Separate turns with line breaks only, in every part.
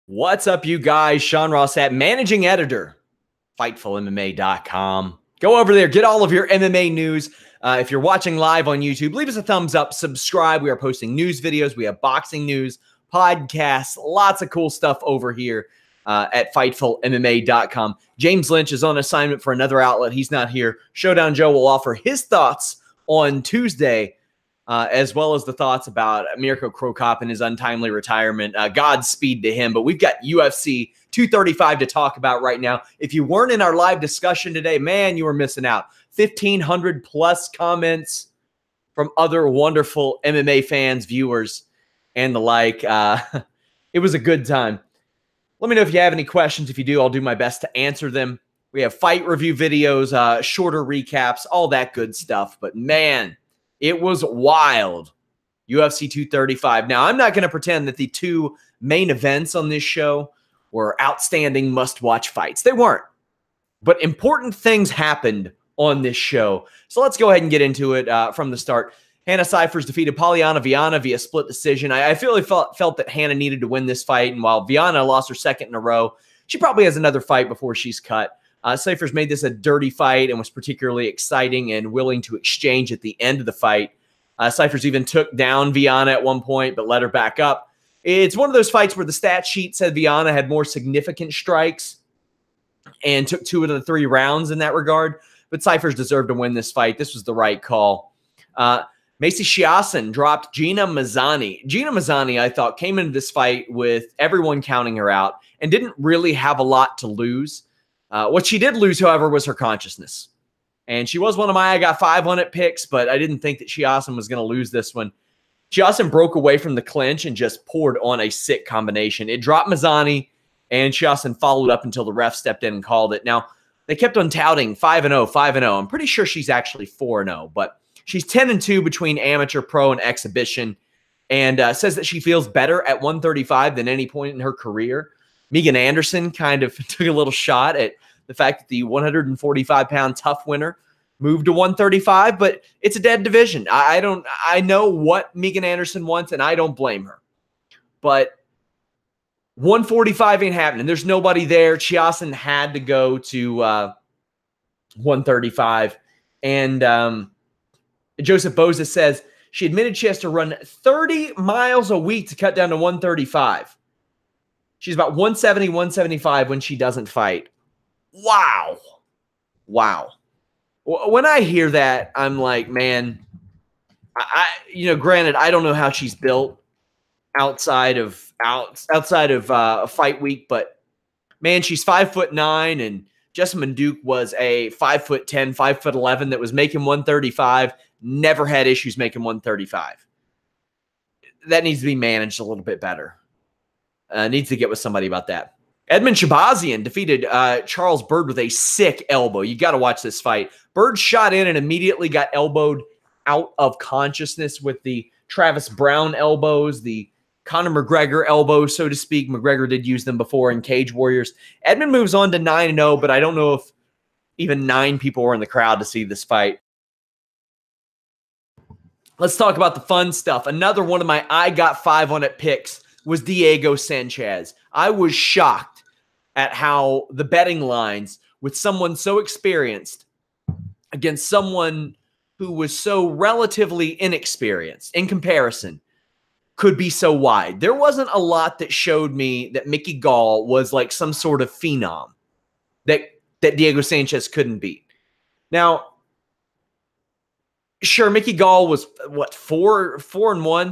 What's up, you guys? Sean Ross Sapp, managing editor, FightfulMMA.com. Go over there, get all of your MMA news. If you're watching live on YouTube, leave us a thumbs up, subscribe. We are posting news videos. We have boxing news, podcasts, lots of cool stuff over here at FightfulMMA.com. James Lynch is on assignment for another outlet. He's not here. Showdown Joe will offer his thoughts on Tuesday, as well as the thoughts about Mirko Cro Cop and his untimely retirement. Godspeed to him. But we've got UFC 235 to talk about right now. If you weren't in our live discussion today, man, you were missing out. 1,500 plus comments from other wonderful MMA fans, viewers, and the like. It was a good time. Let me know if you have any questions. If you do, I'll do my best to answer them. We have fight review videos, shorter recaps, all that good stuff. But man, it was wild. UFC 235. Now, I'm not going to pretend that the two main events on this show were outstanding must-watch fights. They weren't. But important things happened on this show. So let's go ahead and get into it from the start. Hannah Ciphers defeated Viana via split decision. I felt that Hannah needed to win this fight, and while Viana lost her second in a row, she probably has another fight before she's cut. Ciphers made this a dirty fight and was particularly exciting and willing to exchange at the end of the fight. Ciphers even took down Viana at one point, but let her back up. It's one of those fights where the stat sheet said Viana had more significant strikes and took 2 of the 3 rounds in that regard, but Ciphers deserved to win this fight. This was the right call. Macy Chiasson dropped Gina Mazzany. Gina Mazzany, I thought, came into this fight with everyone counting her out and didn't really have a lot to lose. What she did lose, however, was her consciousness. And she was one of my I got 5 on it picks, but I didn't think that Chiasson was going to lose this one. Chiasson broke away from the clinch and just poured on a sick combination. It dropped Mazzany, and Chiasson followed up until the ref stepped in and called it. Now, they kept on touting 5-0, 5-0. I'm pretty sure she's actually 4-0, but she's 10-2 between amateur, pro, and exhibition, and says that she feels better at 135 than any point in her career. Megan Anderson kind of took a little shot at the fact that the 145-pound tough winner moved to 135, but it's a dead division. I know what Megan Anderson wants, and I don't blame her. But 145 ain't happening. There's nobody there. Chiasson had to go to 135. And Joseph Boza says she admitted she has to run 30 miles a week to cut down to 135. She's about 170, 175 when she doesn't fight. Wow. Wow. When I hear that, I'm like, man, granted, I don't know how she's built outside of fight week, but man, she's 5'9", and Jessamine Duke was a 5'10", 5'11" that was making 135. Never had issues making 135. That needs to be managed a little bit better. Needs to get with somebody about that. Edmund Shahbazyan defeated Charles Byrd with a sick elbow. You got to watch this fight. Byrd shot in and immediately got elbowed out of consciousness with the Travis Brown elbows, the Conor McGregor elbows, so to speak. McGregor did use them before in Cage Warriors. Edmund moves on to 9-0, but I don't know if even 9 people were in the crowd to see this fight. Let's talk about the fun stuff. Another one of my I got 5 on it picks was Diego Sanchez. I was shocked at how the betting lines with someone so experienced against someone who was so relatively inexperienced in comparison could be so wide. There wasn't a lot that showed me that Mickey Gall was like some sort of phenom that Diego Sanchez couldn't beat. Now, sure, Mickey Gall was, 4-1,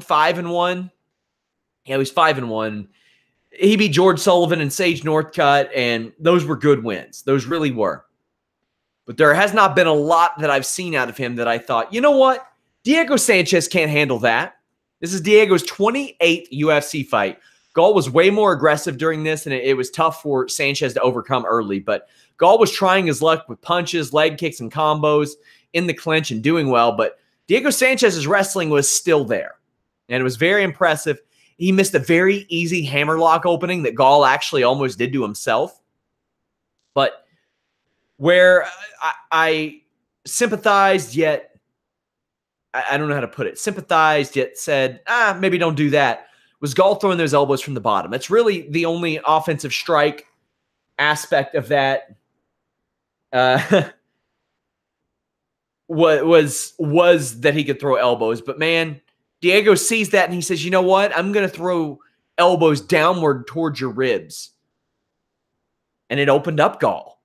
5-1? Yeah, he was 5-1. He beat George Sullivan and Sage Northcutt, and those were good wins. Those really were. But there has not been a lot that I've seen out of him that I thought, you know what? Diego Sanchez can't handle that. This is Diego's 28th UFC fight. Gall was way more aggressive during this, and it was tough for Sanchez to overcome early. But Gall was trying his luck with punches, leg kicks, and combos in the clinch and doing well. But Diego Sanchez's wrestling was still there, and it was very impressive. He missed a very easy hammerlock opening that Gall actually almost did to himself. But where I sympathized, yet I don't know how to put it, sympathized, yet said, maybe don't do that, was Gall throwing those elbows from the bottom. That's really the only offensive strike aspect of that. Was that he could throw elbows. But man, Diego sees that and he says, you know what? I'm going to throw elbows downward towards your ribs. And it opened up Gall.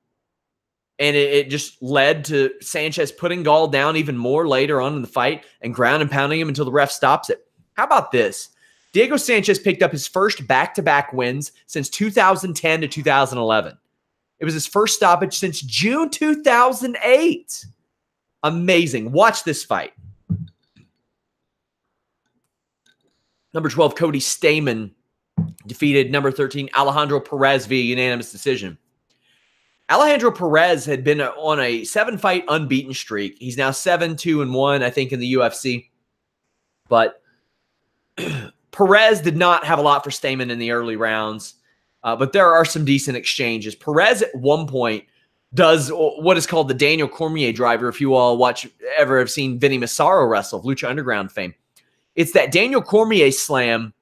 And it just led to Sanchez putting Gall down even more later on in the fight and ground and pounding him until the ref stops it. How about this? Diego Sanchez picked up his first back-to-back wins since 2010 to 2011. It was his first stoppage since June 2008. Amazing. Watch this fight. Number 12, Cody Stamann defeated number 13, Alejandro Perez via unanimous decision. Alejandro Perez had been on a 7-fight unbeaten streak. He's now 7-2-1, I think, in the UFC. But Perez did not have a lot for Stamann in the early rounds. But there are some decent exchanges. Perez at one point does what is called the Daniel Cormier driver, if you all ever have seen Vinny Massaro wrestle, of Lucha Underground fame. It's that Daniel Cormier slam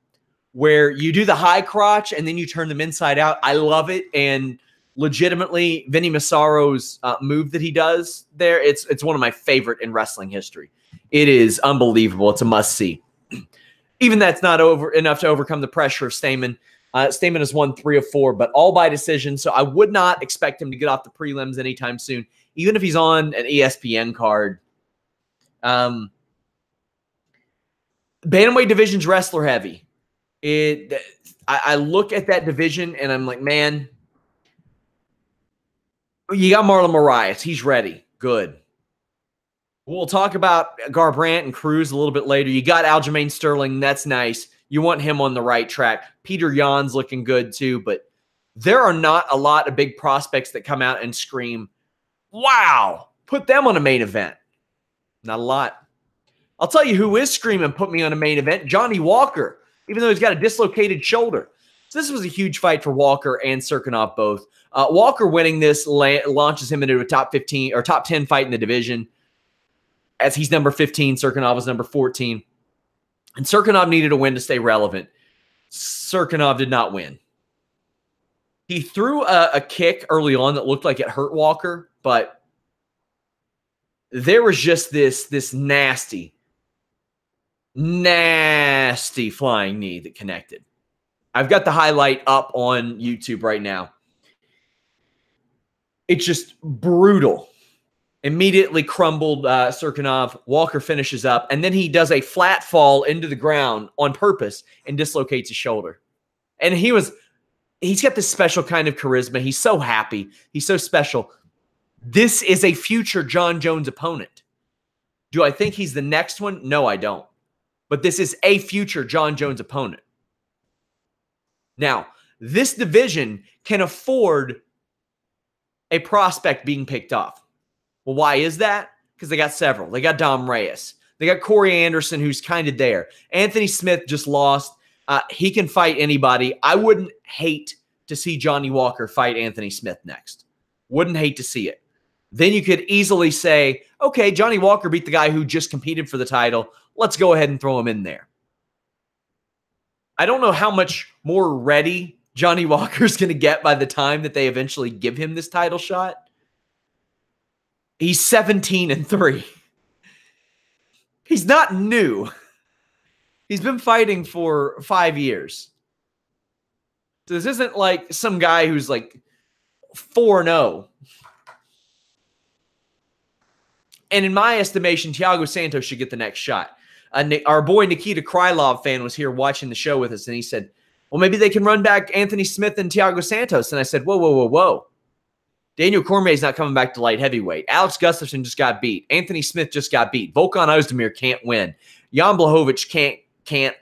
where you do the high crotch and then you turn them inside out. I love it. And legitimately, Vinny Massaro's move that he does there, it's one of my favorite in wrestling history. It is unbelievable. It's a must-see. Even that's not enough to overcome the pressure of Stamann. Stamann has won 3 of 4, but all by decision, so I would not expect him to get off the prelims anytime soon, even if he's on an ESPN card. Bantamweight division's wrestler heavy. I look at that division, and I'm like, man, you got Marlon Moraes. He's ready. Good. We'll talk about Garbrandt and Cruz a little bit later. You got Aljamain Sterling. That's nice. You want him on the right track. Peter Yan's looking good too, but there are not a lot of big prospects that come out and scream, wow, put them on a main event. Not a lot. I'll tell you who is screaming, put me on a main event, Johnny Walker, even though he's got a dislocated shoulder. So this was a huge fight for Walker and Cirkunov both. Walker winning this launches him into a top 15 or top 10 fight in the division, as he's number 15. Cirkunov was number 14. And Cirkunov needed a win to stay relevant. Cirkunov did not win. He threw a kick early on that looked like it hurt Walker, but there was just this nasty flying knee that connected. I've got the highlight up on YouTube right now. It's just brutal. Immediately crumbled Cirkunov. Walker finishes up, and then he does a flat fall into the ground on purpose and dislocates his shoulder. And he's got this special kind of charisma. He's so happy. He's so special. This is a future John Jones opponent. Do I think he's the next one? No, I don't. But this is a future John Jones opponent. Now, this division can afford a prospect being picked off. Well, why is that? Because they got several. They got Dom Reyes. They got Corey Anderson, who's kind of there. Anthony Smith just lost. He can fight anybody. I wouldn't hate to see Johnny Walker fight Anthony Smith next. Wouldn't hate to see it. Then you could easily say, okay, Johnny Walker beat the guy who just competed for the title. Let's go ahead and throw him in there. I don't know how much more ready Johnny Walker's going to get by the time that they eventually give him this title shot. He's 17-3. He's not new. He's been fighting for 5 years. So this isn't like some guy who's like 4-0. And in my estimation, Thiago Santos should get the next shot. Our boy Nikita Krylov fan was here watching the show with us, and he said, well, maybe they can run back Anthony Smith and Thiago Santos. And I said, whoa. Daniel Cormier's not coming back to light heavyweight. Alex Gustafsson just got beat. Anthony Smith just got beat. Volkan Ozdemir can't win. Jan Blachowicz can't,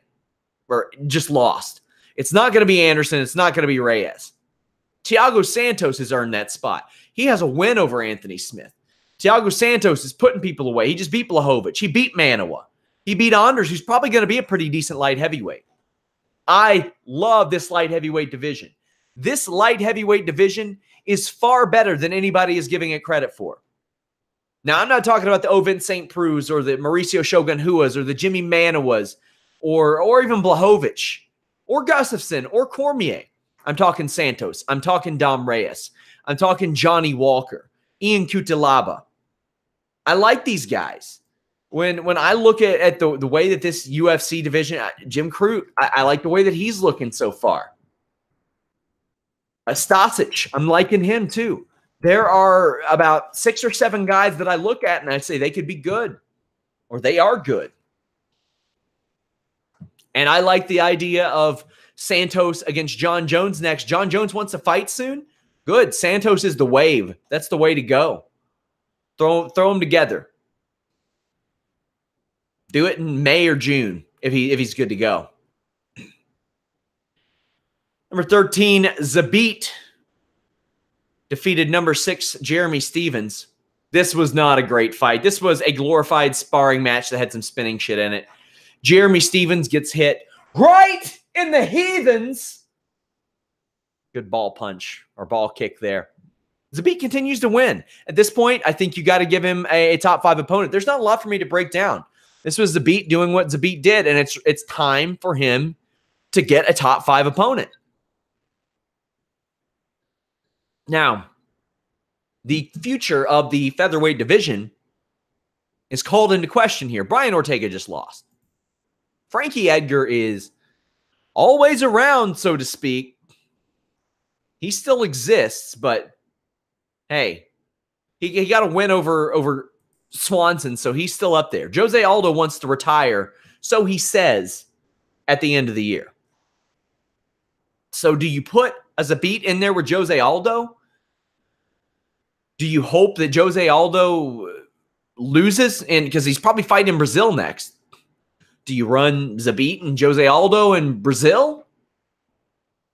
or just lost. It's not going to be Anderson. It's not going to be Reyes. Thiago Santos has earned that spot. He has a win over Anthony Smith. Thiago Santos is putting people away. He just beat Blachowicz. He beat Manawa. He beat Anders, who's probably going to be a pretty decent light heavyweight. I love this light heavyweight division. This light heavyweight division is far better than anybody is giving it credit for. Now, I'm not talking about the Ovince St. Preux or the Mauricio Shogun Huas or the Jimmy Manawas or even Blachowicz. or Gustafsson or Cormier. I'm talking Santos. I'm talking Dom Reyes. I'm talking Johnny Walker, Ian Cutelaba. I like these guys. When I look at the way that this UFC division, Jim Crute, I like the way that he's looking so far. Stasic, I'm liking him too. There are about 6 or 7 guys that I look at and I say they could be good, or they are good. And I like the idea of Santos against John Jones next. John Jones wants to fight soon. Good. Santos is the wave. That's the way to go. Throw them together. Do it in May or June if he's good to go. Number 13, Zabit defeated number 6, Jeremy Stephens. This was not a great fight. This was a glorified sparring match that had some spinning shit in it. Jeremy Stephens gets hit right in the heathens. Good ball punch or ball kick there. Zabit continues to win. At this point, I think you got to give him a top 5 opponent. There's not a lot for me to break down. This was Zabit doing what Zabit did, and it's time for him to get a top 5 opponent. Now, the future of the featherweight division is called into question here. Brian Ortega just lost. Frankie Edgar is always around, so to speak. He still exists, but hey, he got a win over Swanson, so he's still up there. Jose Aldo wants to retire, so he says, at the end of the year. So do you put a Zabit in there with Jose Aldo? Do you hope that Jose Aldo loses? And because he's probably fighting in Brazil next. Do you run Zabit and Jose Aldo in Brazil?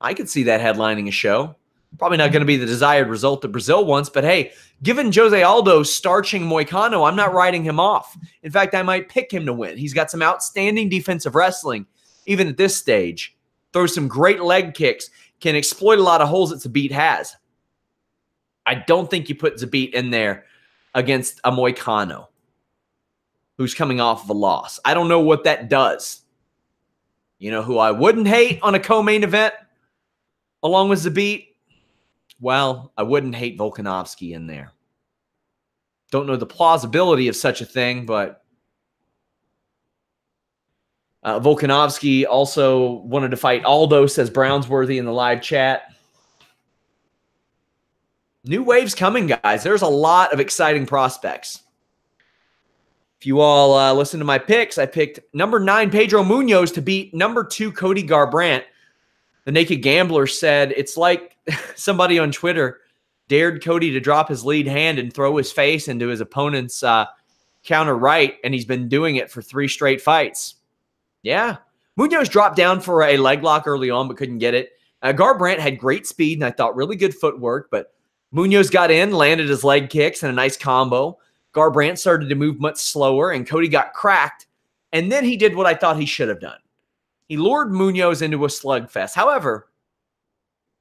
I could see that headlining a show. Probably not going to be the desired result that Brazil wants, but hey, given Jose Aldo starching Moicano, I'm not writing him off. In fact, I might pick him to win. He's got some outstanding defensive wrestling, even at this stage. Throws some great leg kicks, can exploit a lot of holes that Zabit has. I don't think you put Zabit in there against a Moicano who's coming off of a loss. I don't know what that does. You know who I wouldn't hate on a co-main event along with Zabit? Well, I wouldn't hate Volkanovski in there. Don't know the plausibility of such a thing, but Volkanovski also wanted to fight Aldo, says Brownsworthy in the live chat. New waves coming, guys. There's a lot of exciting prospects. If you all listen to my picks, I picked number 9, Pedro Munhoz, to beat number 2, Cody Garbrandt. The Naked Gambler said it's like somebody on Twitter dared Cody to drop his lead hand and throw his face into his opponent's counter right, and he's been doing it for 3 straight fights. Yeah. Munhoz dropped down for a leg lock early on but couldn't get it. Garbrandt had great speed and I thought really good footwork, but Munhoz got in, landed his leg kicks and a nice combo. Garbrandt started to move much slower, and Cody got cracked, and then he did what I thought he should have done. He lured Munhoz into a slugfest. However,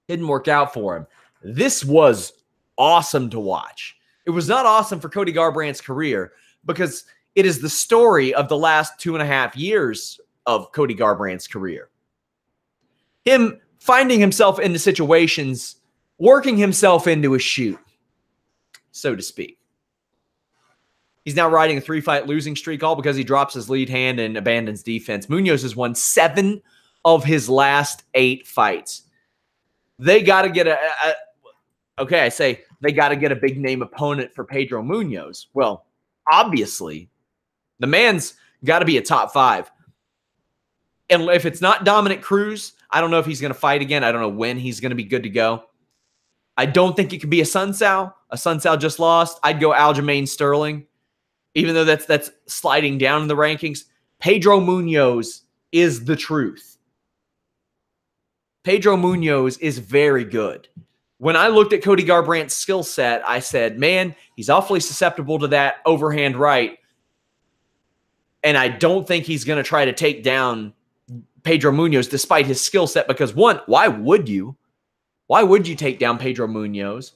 didn't work out for him. This was awesome to watch. It was not awesome for Cody Garbrandt's career because it is the story of the last 2.5 years of Cody Garbrandt's career. Him finding himself into situations, working himself into a shoot, so to speak. He's now riding a 3-fight losing streak, all because he drops his lead hand and abandons defense. Munhoz has won 7 of his last 8 fights. They got to get they got to get a big name opponent for Pedro Munhoz. Well, obviously, the man's got to be a top 5. And if it's not Dominic Cruz, I don't know if he's going to fight again. I don't know when he's going to be good to go. I don't think it could be a Sun Sao. A Sun Sao just lost. I'd go Aljamain Sterling. Even though that's sliding down in the rankings, Pedro Munhoz is the truth. Pedro Munhoz is very good. When I looked at Cody Garbrandt's skill set, I said, man, he's awfully susceptible to that overhand right. And I don't think he's going to try to take down Pedro Munhoz despite his skill set because, one, why would you? Why would you take down Pedro Munhoz?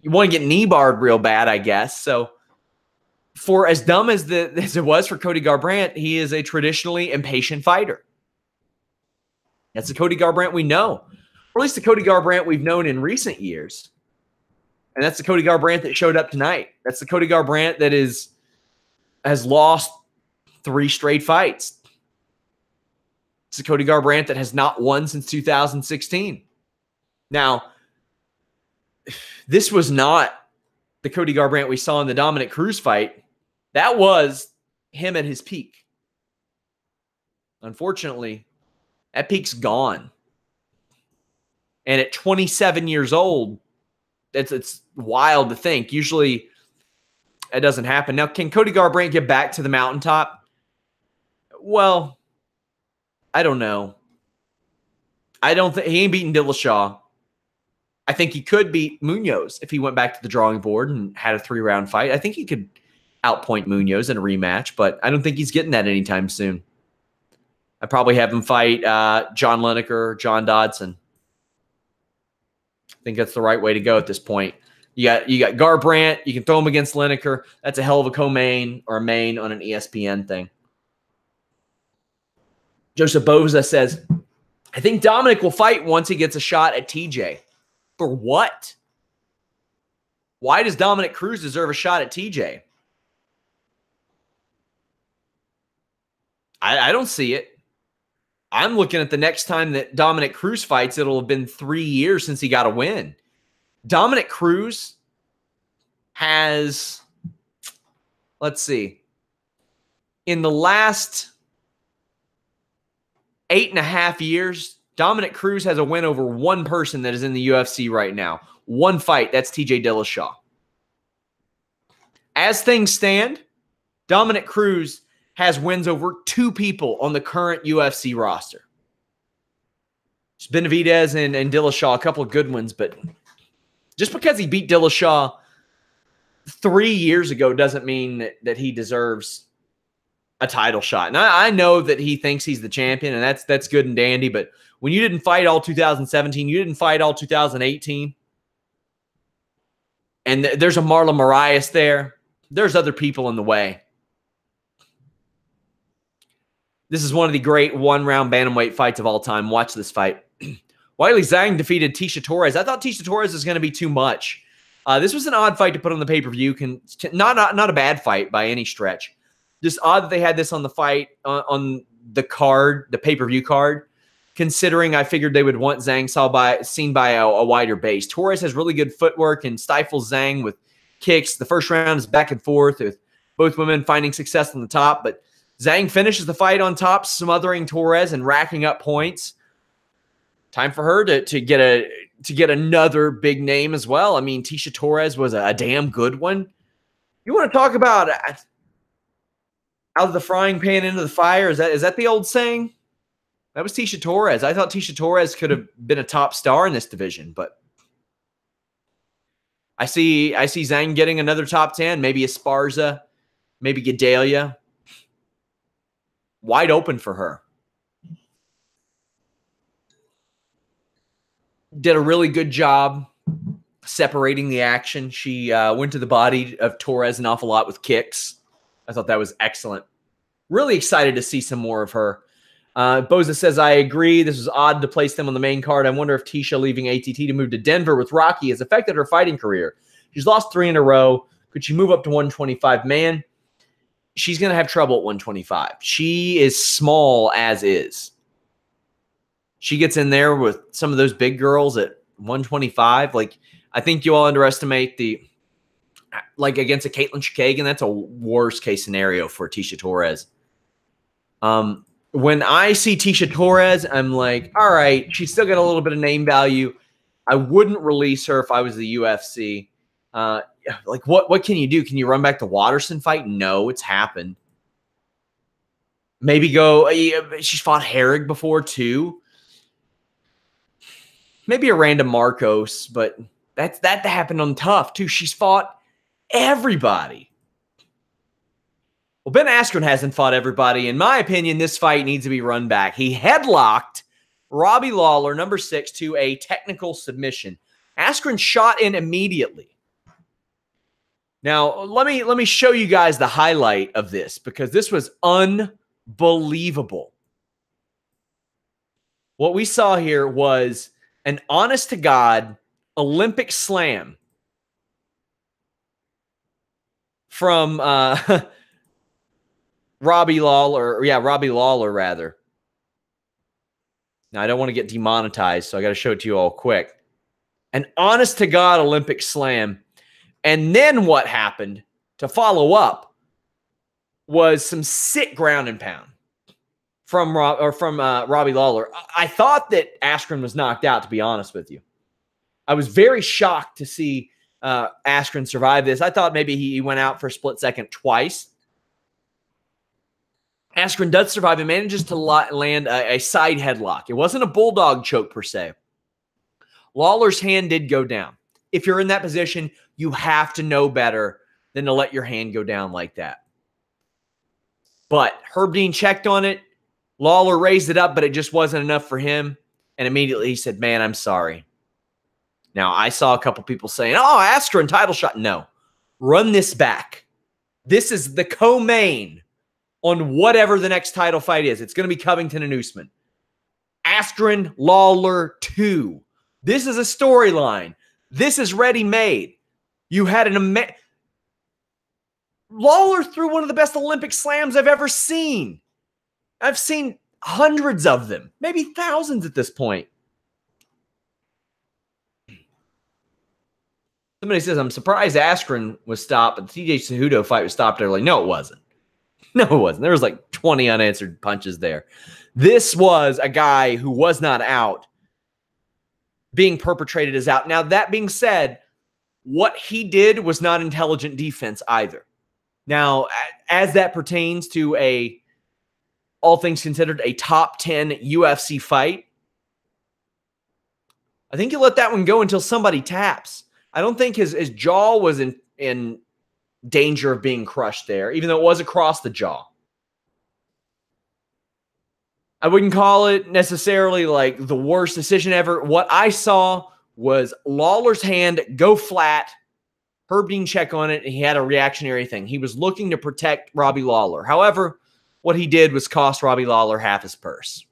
You want to get knee barred real bad, I guess. So, for as dumb as it was for Cody Garbrandt, he is a traditionally impatient fighter. That's the Cody Garbrandt we know, or at least the Cody Garbrandt we've known in recent years. And that's the Cody Garbrandt that showed up tonight. That's the Cody Garbrandt that has lost 3 straight fights. It's the Cody Garbrandt that has not won since 2016. Now, this was not the Cody Garbrandt we saw in the Dominic Cruz fight. That was him at his peak. Unfortunately, that peak's gone. And at 27 years old, it's wild to think. Usually, it doesn't happen. Now, can Cody Garbrandt get back to the mountaintop? Well, I don't know. I don't think he ain't beating Dillashaw. I think he could beat Munhoz if he went back to the drawing board and had a 3-round fight. I think he could outpoint Munhoz in a rematch, but I don't think he's getting that anytime soon. I'd probably have him fight John Lineker, John Dodson. I think that's the right way to go at this point. You got Garbrandt. You can throw him against Lineker. That's a hell of a co-main or a main on an ESPN thing. Joseph Boza says, I think Dominic will fight once he gets a shot at TJ. For what? Why does Dominic Cruz deserve a shot at TJ? I don't see it. I'm looking at the next time that Dominic Cruz fights, it'll have been 3 years since he got a win. Dominic Cruz has, let's see, in the last 8.5 years, Dominic Cruz has a win over one person that is in the UFC right now. One fight, that's TJ Dillashaw. As things stand, Dominic Cruz has wins over 2 people on the current UFC roster. It's Benavidez and Dillashaw, a couple of good ones, but just because he beat Dillashaw 3 years ago doesn't mean that he deserves a title shot. And I know that he thinks he's the champion, and that's good and dandy, but when you didn't fight all 2017, you didn't fight all 2018, and there's a Marlon Moraes there, there's other people in the way. This is one of the great one-round bantamweight fights of all time. Watch this fight. Weili Zhang defeated Tecia Torres. I thought Tecia Torres was going to be too much. This was an odd fight to put on the pay-per-view. Not a bad fight by any stretch. Just odd that they had this on the fight, on the card, the pay-per-view card, considering I figured they would want Zhang seen by a wider base. Torres has really good footwork and stifles Zhang with kicks. The first round is back and forth with both women finding success on the top, but Zhang finishes the fight on top, smothering Torres and racking up points. Time for her to get another big name as well. I mean, Tecia Torres was a damn good one. You want to talk about out of the frying pan into the fire? Is that the old saying? That was Tecia Torres. I thought Tecia Torres could have been a top star in this division, but I see Zhang getting another top 10, maybe Esparza, maybe Gedalia. Wide open for her. Did a really good job separating the action. She went to the body of Torres an awful lot with kicks. I thought that was excellent. Really excited to see some more of her. Boza says, I agree. This was odd to place them on the main card. I wonder if Tecia leaving ATT to move to Denver with Rocky has affected her fighting career. She's lost 3 in a row. Could she move up to 125? Man, she's going to have trouble at 125. She is small as is. She gets in there with some of those big girls at 125. Like, I think you all underestimate against a Caitlin Chikagan, that's a worst case scenario for Tecia Torres. When I see Tecia Torres, I'm like, all right, she's still got a little bit of name value. I wouldn't release her if I was the UFC. What can you do? Can you run back the Watterson fight? No, it's happened. Maybe she's fought Herrig before too. Maybe a random Marcos, but that happened on Tough too. She's fought everybody. Well, Ben Askren hasn't fought everybody. In my opinion, this fight needs to be run back. He headlocked Robbie Lawler, number 6, to a technical submission. Askren shot in immediately. Now, let me show you guys the highlight of this because this was unbelievable. What we saw here was an honest-to-God Olympic slam from Robbie Lawler. Yeah, Robbie Lawler, rather. Now, I don't want to get demonetized, so I got to show it to you all quick. An honest-to-God Olympic slam. And then what happened to follow up was some sick ground and pound from Robbie Lawler. I thought that Askren was knocked out, to be honest with you. I was very shocked to see Askren survive this. I thought maybe he went out for a split second twice. Askren does survive and manages to land a side headlock. It wasn't a bulldog choke per se. Lawler's hand did go down. If you're in that position, you have to know better than to let your hand go down like that. But Herb Dean checked on it. Lawler raised it up, but it just wasn't enough for him. And immediately he said, man, I'm sorry. Now, I saw a couple people saying, oh, Askren title shot. No. Run this back. This is the co-main on whatever the next title fight is. It's going to be Covington and Usman. Askren, Lawler 2. This is a storyline. This is ready-made. You had Lawler threw one of the best Olympic slams I've ever seen. I've seen hundreds of them, maybe thousands at this point. Somebody says, I'm surprised Askren was stopped, but the TJ Cejudo fight was stopped early. No, it wasn't. No, it wasn't. There was like 20 unanswered punches there. This was a guy who was not out being perpetrated as out. Now, that being said, what he did was not intelligent defense either. Now, as that pertains to all things considered, a top 10 UFC fight, I think you let that one go until somebody taps. I don't think his jaw was in danger of being crushed there, even though it was across the jaw. I wouldn't call it necessarily like the worst decision ever. What I saw was Lawler's hand go flat, Herb Dean check on it, and he had a reactionary thing. He was looking to protect Robbie Lawler. However, what he did was cost Robbie Lawler half his purse.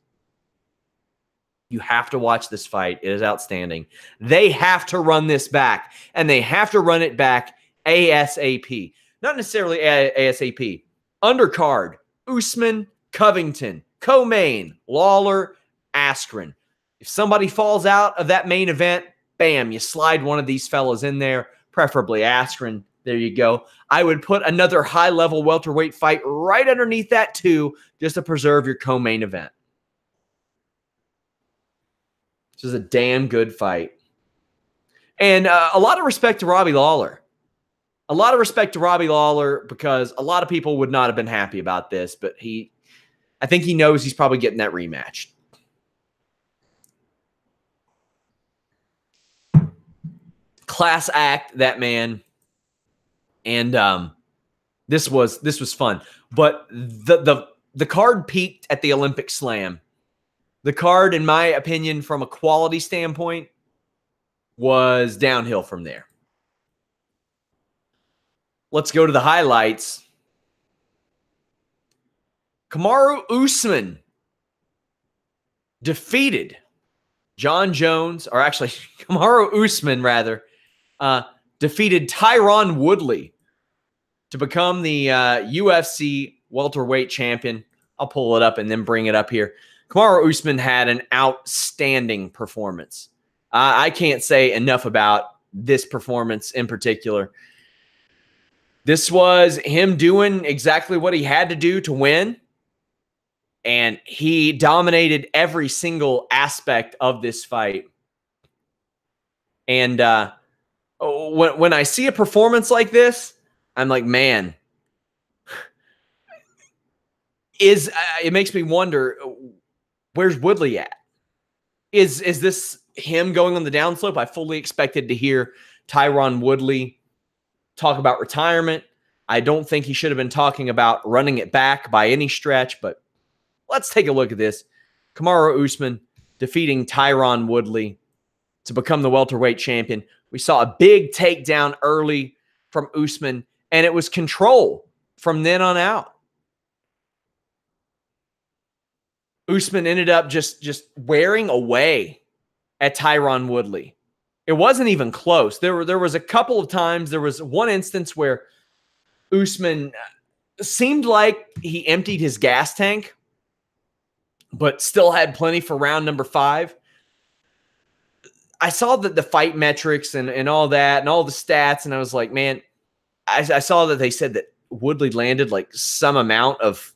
You have to watch this fight. It is outstanding. They have to run this back, and they have to run it back ASAP. Not necessarily ASAP. Undercard, Usman, Covington, co-main, Lawler, Askren. If somebody falls out of that main event, bam, you slide one of these fellas in there, preferably Askren. There you go. I would put another high-level welterweight fight right underneath that too, just to preserve your co-main event. This is a damn good fight. And a lot of respect to Robbie Lawler. A lot of respect to Robbie Lawler because a lot of people would not have been happy about this, but I think he knows he's probably getting that rematch. Class act, that man. And this was fun. But the card peaked at the Olympic Slam. The card, in my opinion, from a quality standpoint, was downhill from there. Let's go to the highlights. Kamaru Usman defeated John Jones, or actually Kamaru Usman, rather, defeated Tyron Woodley to become the UFC welterweight champion. I'll pull it up and then bring it up here. Kamaru Usman had an outstanding performance. I can't say enough about this performance in particular. This was him doing exactly what he had to do to win. And he dominated every single aspect of this fight. And when I see a performance like this, I'm like, man, it makes me wonder, where's Woodley at? Is this him going on the downslope? I fully expected to hear Tyron Woodley talk about retirement. I don't think he should have been talking about running it back by any stretch, but let's take a look at this. Kamaru Usman defeating Tyron Woodley to become the welterweight champion. We saw a big takedown early from Usman, and it was control from then on out. Usman ended up just wearing away at Tyron Woodley. It wasn't even close. There was a couple of times. There was one instance where Usman seemed like he emptied his gas tank, but still had plenty for round number 5. I saw the fight metrics and all that and all the stats, and I was like, man, I saw that they said that Woodley landed like some amount of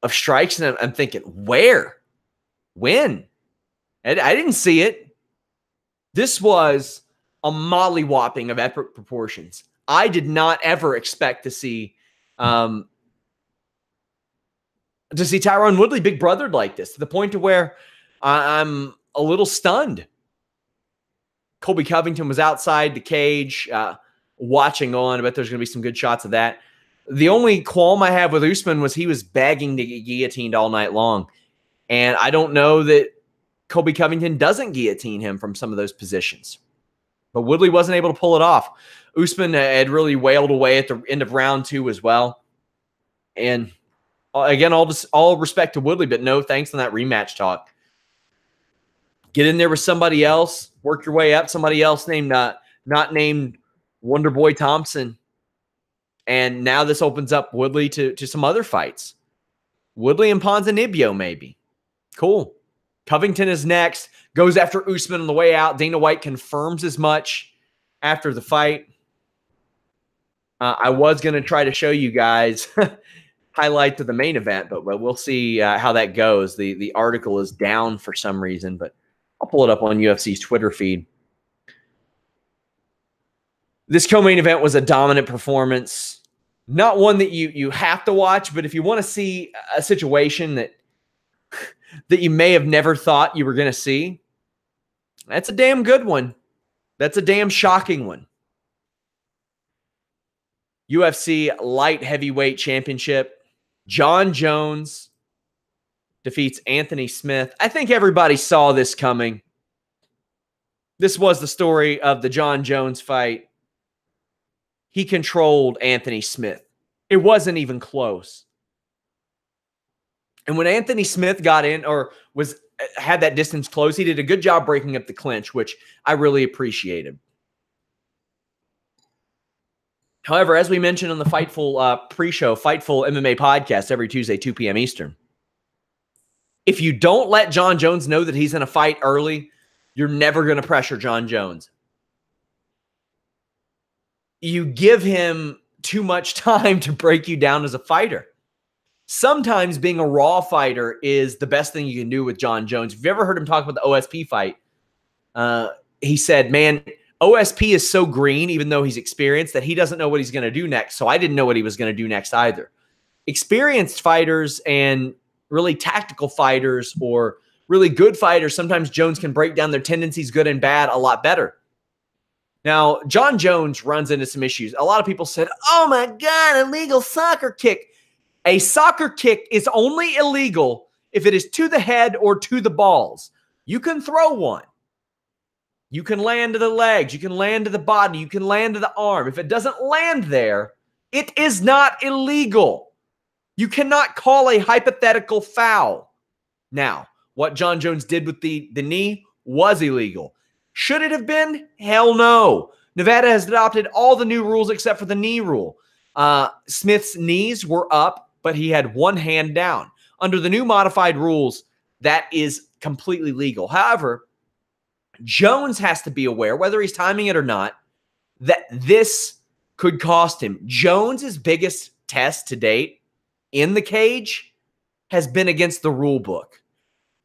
strikes, and I'm thinking, where? When? I didn't see it. This was a molly-whopping of epic proportions. I did not ever expect to see Tyron Woodley big brothered like this, to the point to where I'm a little stunned. Colby Covington was outside the cage watching on. I bet there's going to be some good shots of that. The only qualm I have with Usman was he was begging to get guillotined all night long. And I don't know that Colby Covington doesn't guillotine him from some of those positions. But Woodley wasn't able to pull it off. Usman had really wailed away at the end of round 2 as well. And again, all respect to Woodley, but no thanks on that rematch talk. Get in there with somebody else, work your way up, somebody else named not named Wonderboy Thompson. And now this opens up Woodley to some other fights. Woodley and Ponzinibbio, maybe. Cool. Covington is next. Goes after Usman on the way out. Dana White confirms as much after the fight. I was going to try to show you guys highlights of the main event, but we'll see how that goes. The article is down for some reason, but I'll pull it up on UFC's Twitter feed. This co-main event was a dominant performance. Not one that you have to watch, but if you want to see a situation that you may have never thought you were going to see, that's a damn good one. That's a damn shocking one. UFC Light Heavyweight Championship. Jon Jones defeats Anthony Smith. I think everybody saw this coming. This was the story of the Jon Jones fight. He controlled Anthony Smith. It wasn't even close. And when Anthony Smith got in or had that distance close, he did a good job breaking up the clinch, which I really appreciated. However, as we mentioned on the Fightful pre-show, Fightful MMA podcast every Tuesday, 2 p.m. Eastern, if you don't let Jon Jones know that he's in a fight early, you're never going to pressure Jon Jones. You give him too much time to break you down as a fighter. Sometimes being a raw fighter is the best thing you can do with Jon Jones. If you ever heard him talk about the OSP fight, he said, man, OSP is so green, even though he's experienced, that he doesn't know what he's going to do next. So I didn't know what he was going to do next either. Experienced fighters and really tactical fighters or really good fighters, sometimes Jones can break down their tendencies, good and bad, a lot better. Now, Jon Jones runs into some issues. A lot of people said, oh my God, illegal soccer kick. A soccer kick is only illegal if it is to the head or to the balls. You can throw one. You can land to the legs. You can land to the body. You can land to the arm. If it doesn't land there, it is not illegal. You cannot call a hypothetical foul. Now, what Jon Jones did with the knee was illegal. Should it have been? Hell no. Nevada has adopted all the new rules except for the knee rule. Smith's knees were up, but he had one hand down. Under the new modified rules, that is completely legal. However, Jones has to be aware, whether he's timing it or not, that this could cost him. Jones's biggest test to date in the cage has been against the rule book.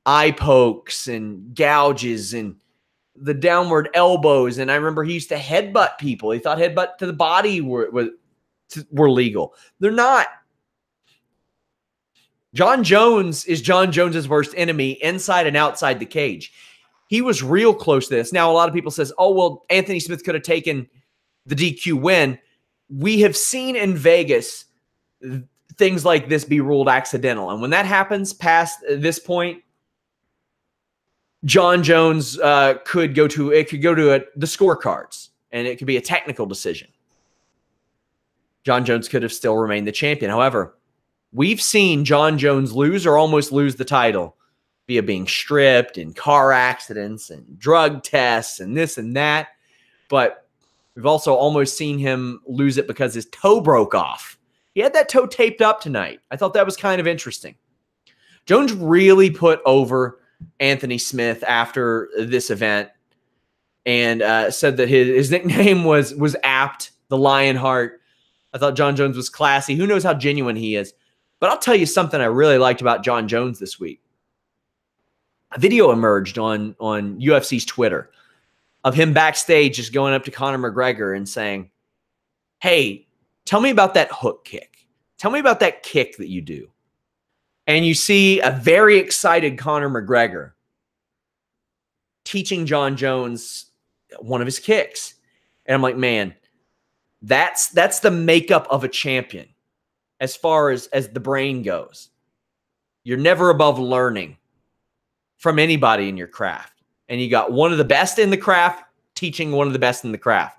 Eye pokes and gouges and the downward elbows. And I remember he used to headbutt people. He thought headbutt to the body were legal. They're not. Jon Jones is Jon Jones's worst enemy inside and outside the cage. He was real close to this. Now, a lot of people says, oh, well, Anthony Smith could have taken the DQ win. We have seen in Vegas things like this be ruled accidental. And when that happens past this point, Jon Jones could go to the scorecards, and it could be a technical decision. Jon Jones could have still remained the champion. However, We've seen Jon Jones lose or almost lose the title via being stripped and car accidents and drug tests and this and that. But we've also almost seen him lose it because his toe broke off. He had that toe taped up tonight. I thought that was kind of interesting. Jones really put over Anthony Smith after this event and said that his nickname was apt, the Lionheart. I thought Jon Jones was classy. Who knows how genuine he is? But I'll tell you something I really liked about Jon Jones this week. A video emerged on UFC's Twitter of him backstage just going up to Conor McGregor and saying, hey, tell me about that hook kick. Tell me about that kick that you do. And you see a very excited Conor McGregor teaching Jon Jones one of his kicks. And I'm like, man, that's the makeup of a champion as far as the brain goes. You're never above learning from anybody in your craft. And you got one of the best in the craft teaching one of the best in the craft.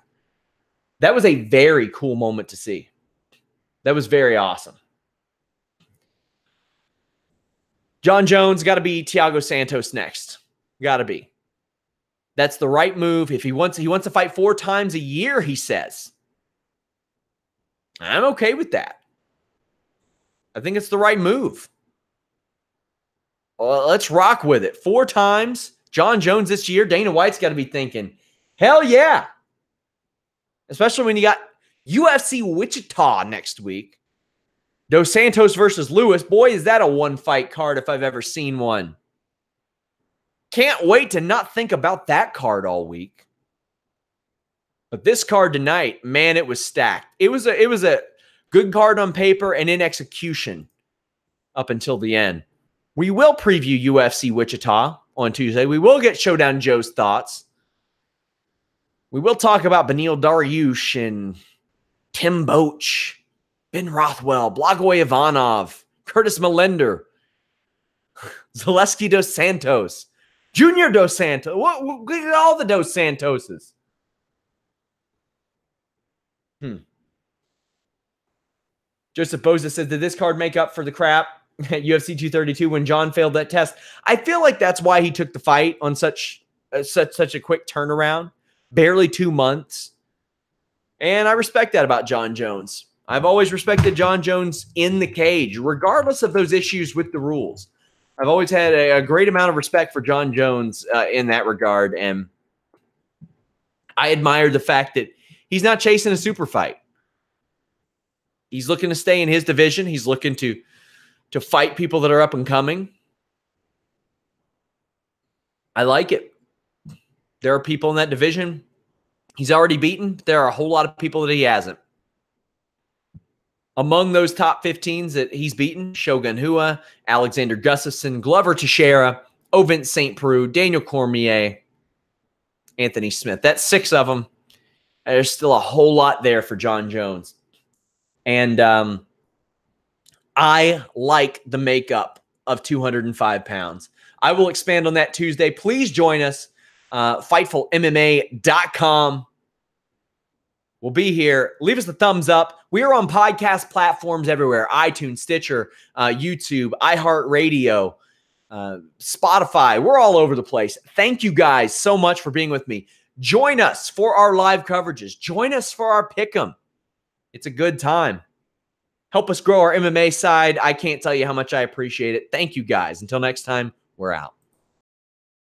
That was a very cool moment to see. That was very awesome. Jon Jones got to be Thiago Santos next. Got to be. That's the right move. If he wants to fight 4 times a year, he says. I'm okay with that. I think it's the right move. Well, let's rock with it. 4 times. Jon Jones this year, Dana White's got to be thinking, hell yeah. Especially when you got UFC Wichita next week. Dos Santos versus Lewis. Boy, is that a one-fight card if I've ever seen one. Can't wait to not think about that card all week. But this card tonight, man, it was stacked. It was a good card on paper and in execution up until the end. We will preview UFC Wichita on Tuesday. We will get Showdown Joe's thoughts. We will talk about Beneil Dariush and Tim Boetsch, Ben Rothwell, Blagoy Ivanov, Curtis Millender, Zaleski Dos Santos, Junior Dos Santos. Look at all the Dos Santoses. Joseph Boza said, did this card make up for the crap at UFC 232 when Jon failed that test? I feel like that's why he took the fight on such a quick turnaround. Barely 2 months. And I respect that about Jon Jones. I've always respected Jon Jones in the cage, regardless of those issues with the rules. I've always had a great amount of respect for Jon Jones in that regard. And I admire the fact that he's not chasing a super fight. He's looking to stay in his division. He's looking to fight people that are up and coming. I like it. There are people in that division he's already beaten. There are a whole lot of people that he hasn't. Among those top 15s that he's beaten, Shogun Rua, Alexander Gustafsson, Glover Teixeira, Ovin St. Preux, Daniel Cormier, Anthony Smith. That's 6 of them. There's still a whole lot there for Jon Jones. And I like the makeup of 205 pounds. I will expand on that Tuesday. Please join us. FightfulMMA.com. We'll be here. Leave us a thumbs up. We are on podcast platforms everywhere. iTunes, Stitcher, YouTube, iHeartRadio, Spotify. We're all over the place. Thank you guys so much for being with me. Join us for our live coverages. Join us for our pick'em. It's a good time. Help us grow our MMA side. I can't tell you how much I appreciate it. Thank you guys. Until next time, we're out.